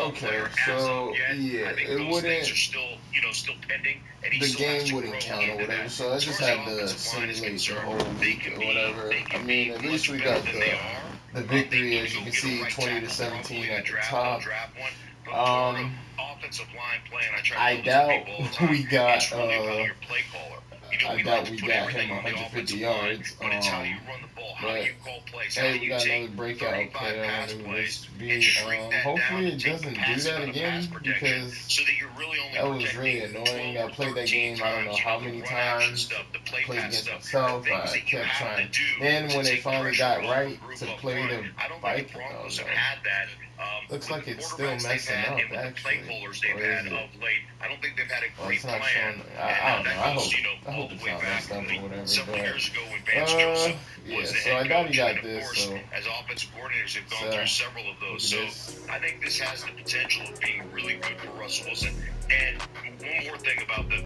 Okay, so yeah, it wouldn't. Still pending, and he The still has game to wouldn't grow count or into whatever. that. So I As just far as the had to offensive line is simulate the concerned, whole week or whatever. they I can mean, be at least much we better got than they are. the They victory, need as to you go can get a see, right 20 to tackle, probably 17 in the at the draft. They'll top. draft one. But Florida offensive line play, and I try to I tell this to doubt people all the time, we got it's really about your play caller. I We like doubt to we put got everything him on the 150 offensive line, yards. but it's how you run the ball. How do But you call plays? How hey, do we you got take another breakout 35 player pass on plays this and beat. shrink that down Hopefully and it take the doesn't do passive that out of pass again protection because so that you're really only that was really protecting annoying. 12 I or played that 13 game I don't know times. how The many run action times. stuff, the play Played pass against stuff, myself. the things I that you kept have to trying. do Then to when they take finally pressure got off right a group to up play front. the I don't think the Vikings, Broncos oh have no. had that Looks with like the it's still quarterbacks they've messing had up and with the play actually. callers they've Or had is of it? late. I don't think they've had a Well, great it's not plan. showing. And I don't know. that goes, I all hope the it's way not back messed up or whatever. several But years ago when Vance Joseph yeah. was the So I head doubt he coach. And got then, of this. course, So as offensive coordinators, they've gone look through several of at those. So this. I think this has the potential of being really good for Russell Wilson. And one more thing about the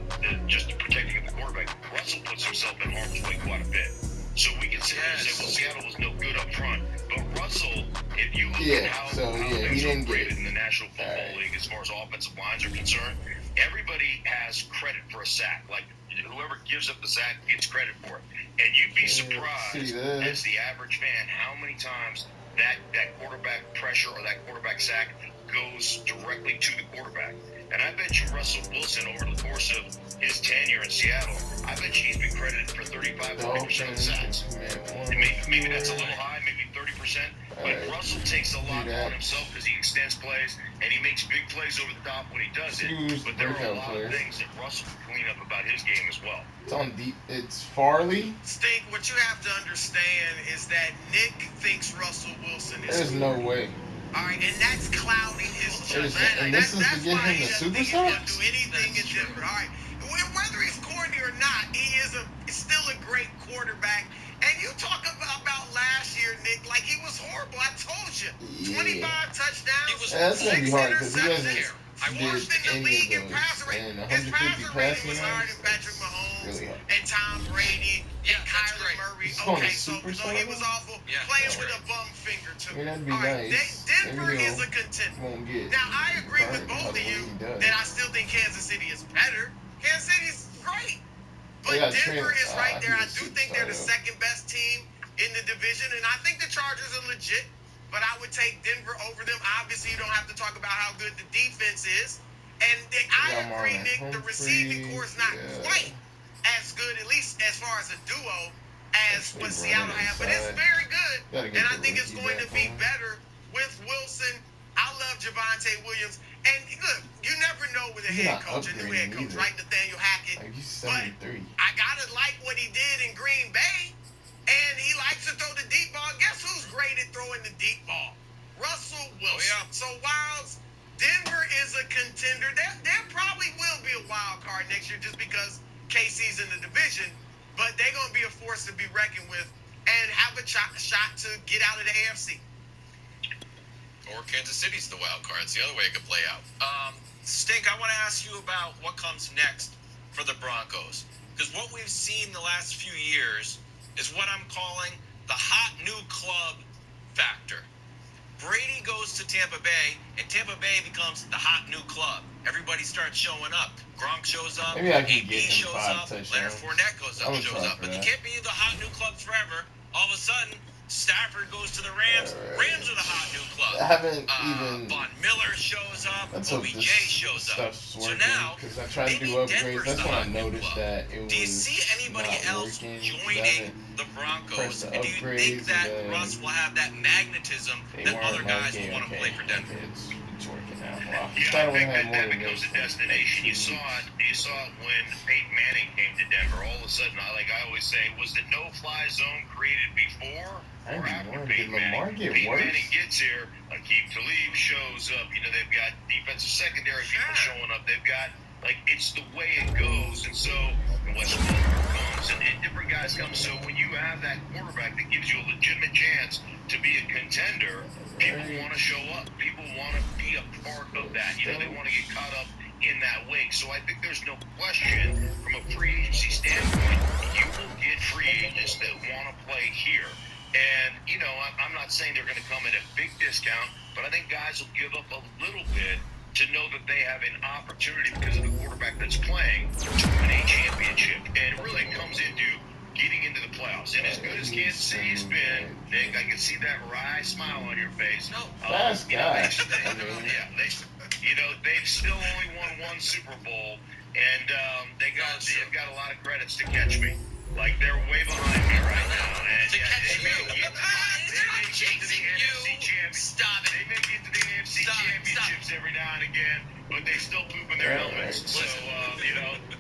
just protecting of the quarterback, Russell puts himself in harm's way quite a bit. So we can sit there and say, well, Seattle was no good up front. But Russell, if you look at how he things are didn't get graded it. in the National Football League as far as offensive lines are concerned, everybody has credit for a sack. Like, whoever gives up the sack gets credit for it. And you'd be surprised as the average fan how many times that quarterback pressure or that quarterback sack goes directly to the quarterback. And I bet you Russell Wilson, over the course of his tenure in Seattle, I bet you he's been credited for 35-40% of the sacks. Maybe that's a little high, maybe 30%. But Russell takes a lot on himself because he extends plays and he makes big plays over the top when he does it. But there are a lot of things that Russell can clean up about his game as well. It's on deep. It's Farley. Stink, what you have to understand is that Nick thinks Russell Wilson is There's no way. All right, and that's clouding his judgment. And this is to get him the superstar? He doesn't do anything in Denver. All right, whether he's corny or not, he is still a great quarterback. And you talk about last year, Nick, like he was horrible. I told you, 25 touchdowns. That's gonna be hard because he hasn't worst in the league in passer rating. His passer rating was higher than Patrick Mahomes and Tom Brady and Kyler Murray. Okay, so he was awful. Playing with a bum finger too. That'd be all right, nice. Denver is a contender. Now I agree with both of you that I still think Kansas City is better. Kansas City's great. But Denver is right there. I do think they're the second best team in the division, and I think the Chargers are legit. But I would take Denver over them. Obviously, you don't have to talk about how good the defense is. And I agree, Nick, the receiving core is not quite as good, at least as far as a duo, as what Seattle had. But it's very good, and I think it's going to be better with Wilson. I love Javonte Williams. And look, you never know with a head coach, a new head coach, right? Nathaniel Hackett. Like, he's but 73. I gotta like what he did in Green Bay. And he likes to throw the deep ball. Guess who's great at throwing the deep ball? Russell Wilson. Oh, yeah. So while Denver is a contender, there probably will be a wild card next year just because KC's in the division. But they're going to be a force to be reckoned with and have a shot to get out of the AFC. Or Kansas City's the wild card. It's the other way it could play out. Stink, I want to ask you about what comes next for the Broncos. Because what we've seen the last few years is what I'm calling the hot new club factor. Brady goes to Tampa Bay, and Tampa Bay becomes the hot new club. Everybody starts showing up. Gronk shows up. Maybe I can AB get him shows 5 up. touchdowns. Leonard Fournette shows up. But you can't be the hot new club forever. All of a sudden, Stafford goes to the Rams. Rams are the hot new club. I haven't even. Von Miller shows up. Let's hope OBJ this shows up. stuff's So working, now, because I tried to do upgrades. That's when I noticed that it was do you see anybody not else working. joining the Broncos? And do you think that Russ will have that magnetism that other guys will want to play for Denver? It's working now. Wow. Yeah, I think that becomes a destination. You saw it when Peyton Manning came to Denver. All of a sudden, like I always say, was the no-fly zone created before or after Peyton Manning? Peyton Manning gets here, Aqib Talib shows up. You know, they've got defensive secondary people showing up. They've got, like, it's the way it goes. And so Wes Welker comes and different guys come. So when you have that quarterback that gives you a legitimate chance to be a contender, people want to show up. People want to be a part of that. You know, they want to get caught up in that wake. So I think there's no question from a free agency standpoint, you will get free agents that want to play here. And, you know, I'm not saying they're going to come at a big discount, but I think guys will give up a little bit that they have an opportunity because of the quarterback that's playing to win a championship. And really it comes into getting into the playoffs. And as good as Kansas City's been, Nick, I can see that wry smile on your face. No, fast guy. They've still only won one Super Bowl, and they've got a lot of credits to catch me. Like, they're way behind me right now. And to catch you. They're not chasing you. Stop it. They make it to the NFC championships every now and again, but they still poop in their helmets. So,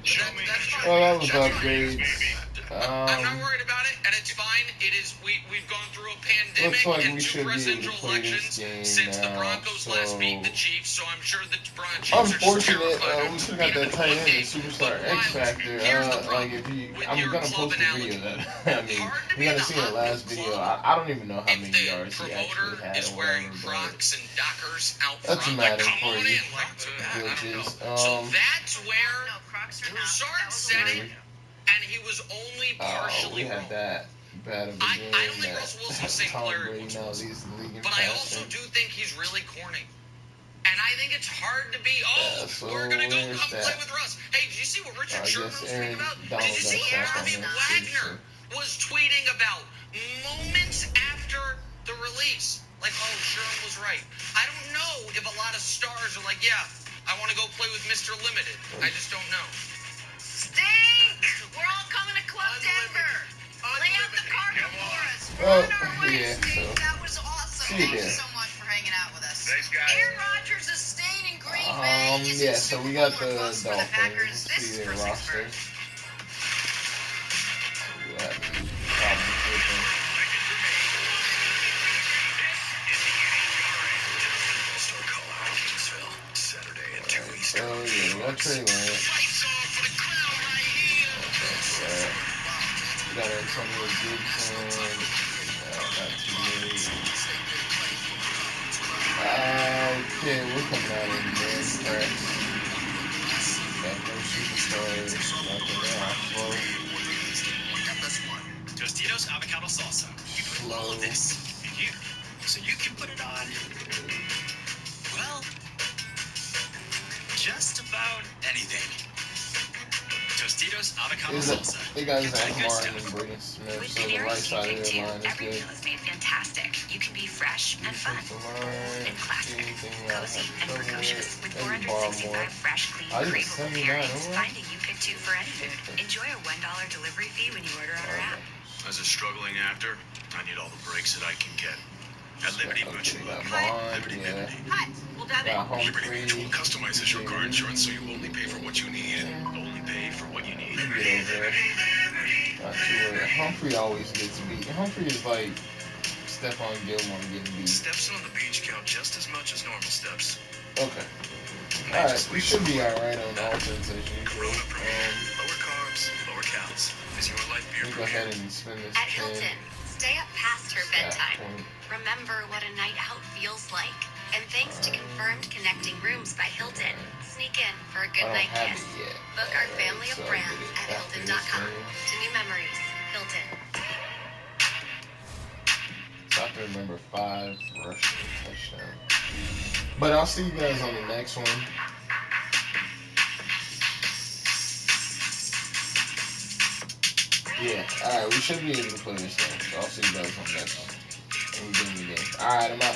show me. Well, that was upgrades. I'm not worried about it, and it's fine. It is. We've gone through a pandemic and two presidential elections since the Broncos last beat the Chiefs. So I'm sure the Chiefs unfortunate, are we should have got that tight end, the superstar X Factor. Like if you, I'm gonna post a video that. I mean, you gotta see the last video. I don't even know how many yards he actually had is or wearing whatever. Crocs and Dockers out That's front. Madden Like, come for on you. in, like, I don't know. Glitches. So that's where Broussard said it, Really? and he was only partially we wrong. had that bad of a game. I don't think Russell Wilson's the same Tom player he Brady once now was. leads the league in But I also passing. do think he's really corny. And I think it's hard to be, So we're going to go where's come that? play with Russ. Hey, did you see what Richard I Sherman guess was Aaron tweeting about? Donald Did you see got back on Harvey that Wagner too, was tweeting about moments after the release? Like, oh, Sherman was right. I don't know if a lot of stars are like, yeah, I want to go play with Mr. Limited. I just don't know. Stink! We're all coming to Club Denver. Lay out the carpet for us. We're Oh, on our way, yeah, Stink. so- That was awesome. See you Thank you there. so much for hanging out with us. Thanks, guys. Aaron Rodgers is staying in Green Bay. Is Yeah, it so Super we got Bowl or the bust for the Packers? Dolphins. This See is their for roster. Pittsburgh. We got problems with them. Oh yeah, we got Trey Lance. We got Antonio Gibson. Not too good. Okay, we're coming out in man press. Got no superstars. Nothing there. Tostitos avocado salsa. You put all of this in here, so you can put it on, well, just about anything. Tostitos avocado salsa. They got Zach Martin and Braden Smith, With so the Panera right side of Seafood their too, line is every good. meal is made fantastic. You can be fresh and fun, and classic, cozy, and precocious with 465 fresh, clean, I craveable just 79 pairings. over. Find a you pick two for any food. Enjoy a $1 delivery fee when you order on our app. As a struggling actor, I need all the breaks that I can get. At Liberty Mutual, Got Vaughn, Liberty yeah. Cut. We'll dub it. Got Liberty Humphrey. Mutual customizes your car insurance so you only pay for what you need and only pay for what you need. Get over there. Not too worried. Humphrey always gets beat. Humphrey is like Stephon Gilmore getting beat. Steps on the beach count just as much as normal steps. Okay. Alright, we should be alright on offense as usual. Lower carbs, lower cows. Is your life beer We'll go ahead and spend this At 10. Hilton, stay up past her bedtime. point. Remember what a night out feels like. And thanks to confirmed connecting rooms by Hilton, sneak in for a I good don't night have kiss. it yet. Book our Alright, family so of I'll brands get it at after this Hilton.com. game. To new memories, Hilton. So I have to remember 5 rushing touchdown. But I'll see you guys on the next one. Yeah, alright, we should be able to play this game. So I'll see you guys on the next one. And we get in the game. Alright, I'm out.